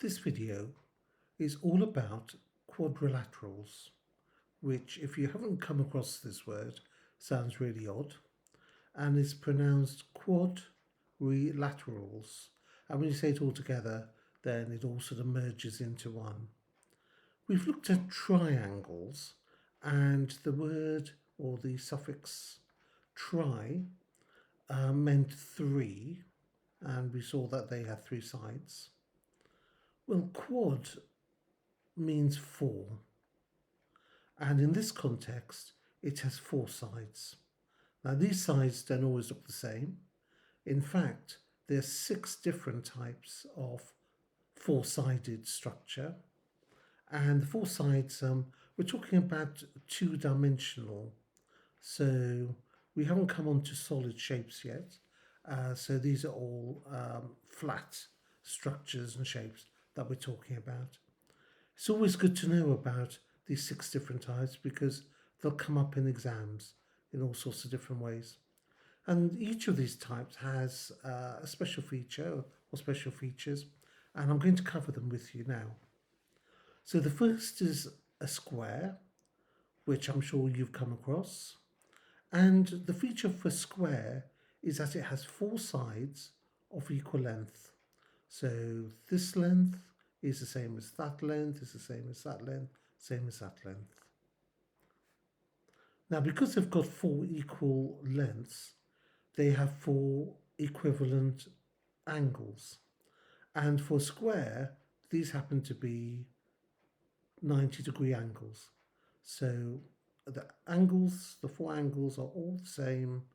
This video is all about quadrilaterals, which, if you haven't come across this word, sounds really odd, and is pronounced quadrilaterals. And when you say it all together, then it all sort of merges into one. We've looked at triangles, and the word or the suffix tri meant three, and we saw that they had three sides. Well, quad means four, and in this context, it has four sides. Now, these sides don't always look the same. In fact, there's 6 different types of four-sided structure, and the four sides, we're talking about two-dimensional. So we haven't come on to solid shapes yet. So these are all flat structures and shapes that we're talking about. It's always good to know about these 6 different types because they'll come up in exams in all sorts of different ways. And each of these types has a special feature or special features, and I'm going to cover them with you now. So the first is a square, which I'm sure you've come across. And the feature of a square is that it has 4 sides of equal length. So this length is the same as that length, is the same as that length, same as that length. Now, because they've got 4 equal lengths, they have 4 equivalent angles. And for a square, these happen to be 90-degree angles. So the angles, the 4 angles are all the same,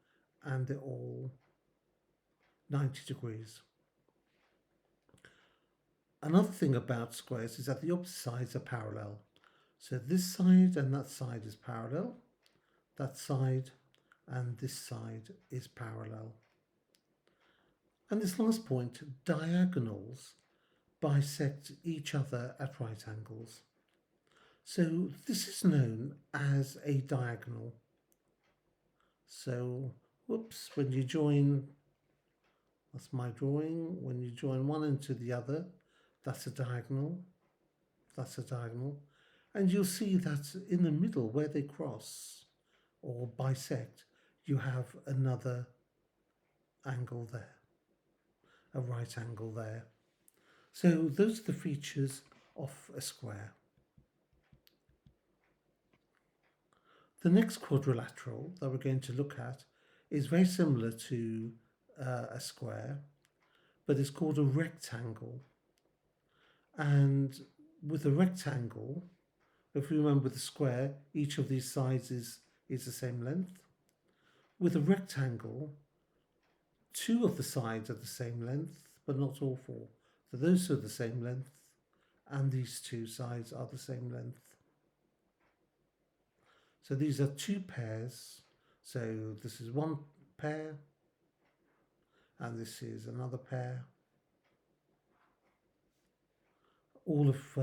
and they're all 90 degrees. Another thing about squares is that the opposite sides are parallel. So this side and that side is parallel, that side and this side is parallel. And this last point, diagonals bisect each other at right angles. So this is known as a diagonal. So, whoops, when you join, that's my drawing, when you join one into the other, that's a diagonal, that's a diagonal. And you'll see that in the middle where they cross or bisect, you have another angle there, a right angle there. So those are the features of a square. The next quadrilateral that we're going to look at is very similar to a square, but it's called a rectangle. And with a rectangle, if you remember the square, each of these sides is the same length. With a rectangle, 2 of the sides are the same length, but not all 4. So those are the same length, and these 2 sides are the same length. So these are 2 pairs. So this is one pair, and this is another pair. All of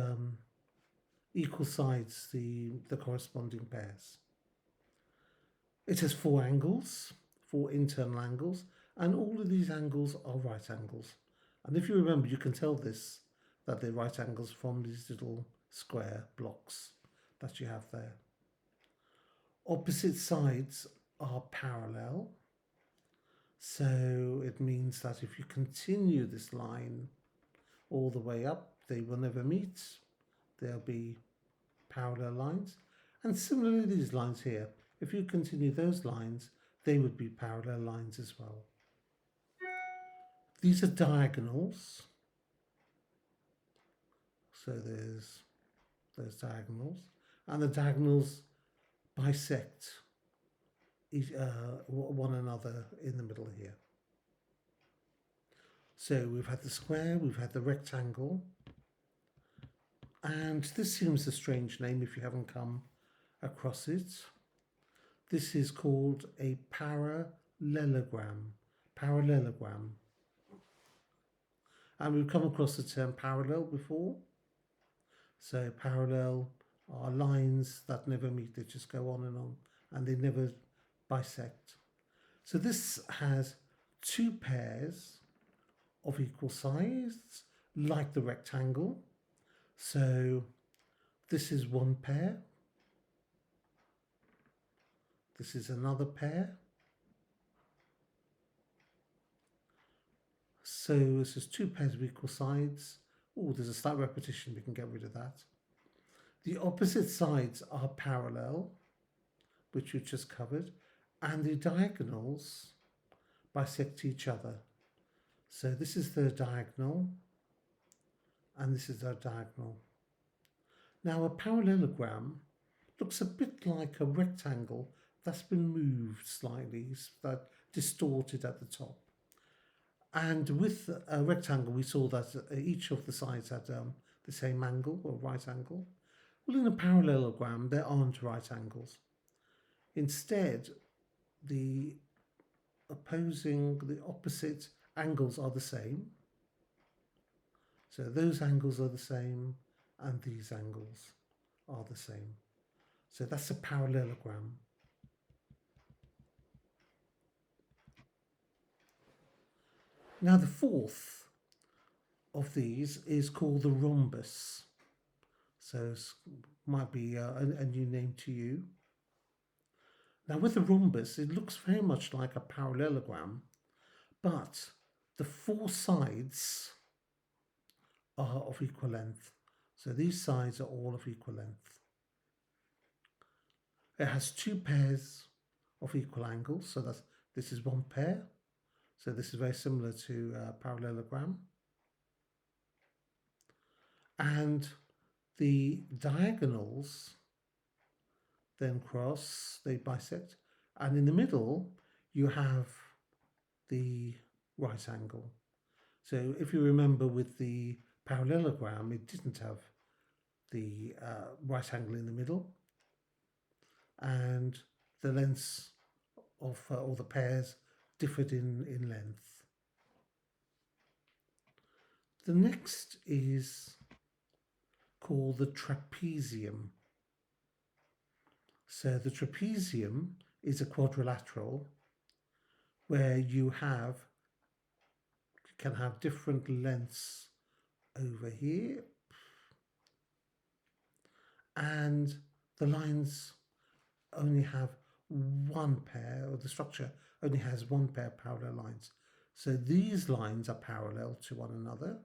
equal sides, the corresponding pairs. It has 4 angles, 4 internal angles, and all of these angles are right angles. And if you remember, you can tell this, that they're right angles from these little square blocks that you have there. Opposite sides are parallel. So it means that if you continue this line all the way up, they will never meet. There'll be parallel lines. And similarly, these lines here, if you continue those lines, they would be parallel lines as well. These are diagonals. So there's those diagonals. And the diagonals bisect one another in the middle here. So we've had the square, we've had the rectangle, and this seems a strange name if you haven't come across it. This is called a parallelogram. Parallelogram. And we've come across the term parallel before. So parallel are lines that never meet, they just go on, and they never bisect. So this has 2 pairs of equal size, like the rectangle. So this is one pair. This is another pair. So this is two pairs of equal sides. Oh, there's a slight repetition. We can get rid of that. The opposite sides are parallel, which we just covered, and the diagonals bisect each other. So this is the diagonal, and this is our diagonal. Now a parallelogram looks a bit like a rectangle that's been moved slightly, that distorted at the top. And with a rectangle, we saw that each of the sides had the same angle or right angle. Well, in a parallelogram, there aren't right angles. Instead, the opposite angles are the same. So those angles are the same, and these angles are the same. So that's a parallelogram. Now the fourth of these is called the rhombus. So it might be a new name to you. Now with the rhombus, it looks very much like a parallelogram, but the four sides are of equal length. So these sides are all of equal length. It has two pairs of equal angles, so this is one pair. So this is very similar to a parallelogram. And the diagonals then cross, they bisect, and in the middle you have the right angle. So if you remember with the parallelogram, it didn't have the right angle in the middle, and the lengths of all the pairs differed in length. The next is called the trapezium. So the trapezium is a quadrilateral where you can have different lengths over here, and the lines only have one pair, or the structure only has one pair of parallel lines. So these lines are parallel to one another.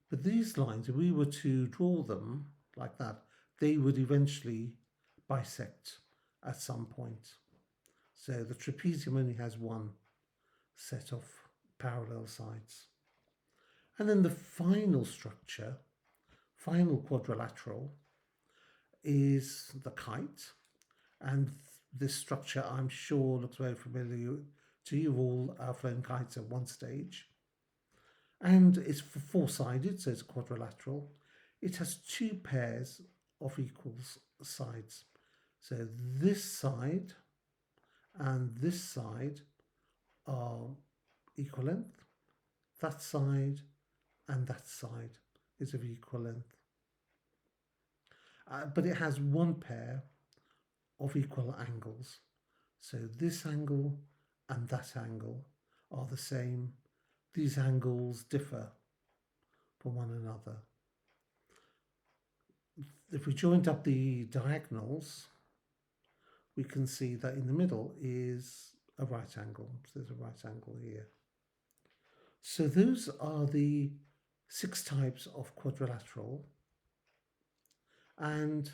But these lines, if we were to draw them like that, they would eventually bisect at some point. So the trapezium only has one set of parallel sides. And then the final structure, final quadrilateral, is the kite. And this structure, I'm sure, looks very familiar to you. All flown kites at one stage. And it's four-sided, so it's quadrilateral. It has two pairs of equal sides. So this side and this side are equal length. That side and that side is of equal length. But it has one pair of equal angles. So this angle and that angle are the same. These angles differ from one another. If we joined up the diagonals, we can see that in the middle is a right angle. So there's a right angle here. So those are the 6 types of quadrilateral. And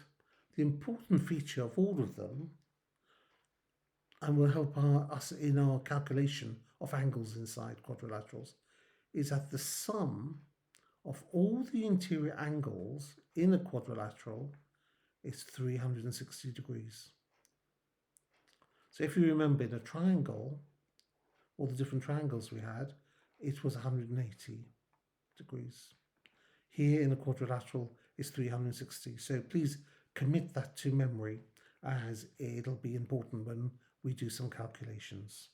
the important feature of all of them, and will help us in our calculation of angles inside quadrilaterals, is that the sum of all the interior angles in a quadrilateral is 360 degrees. So if you remember in a triangle, all the different triangles we had, it was 180 degrees. Here in a quadrilateral is 360. So please commit that to memory, as it'll be important when we do some calculations.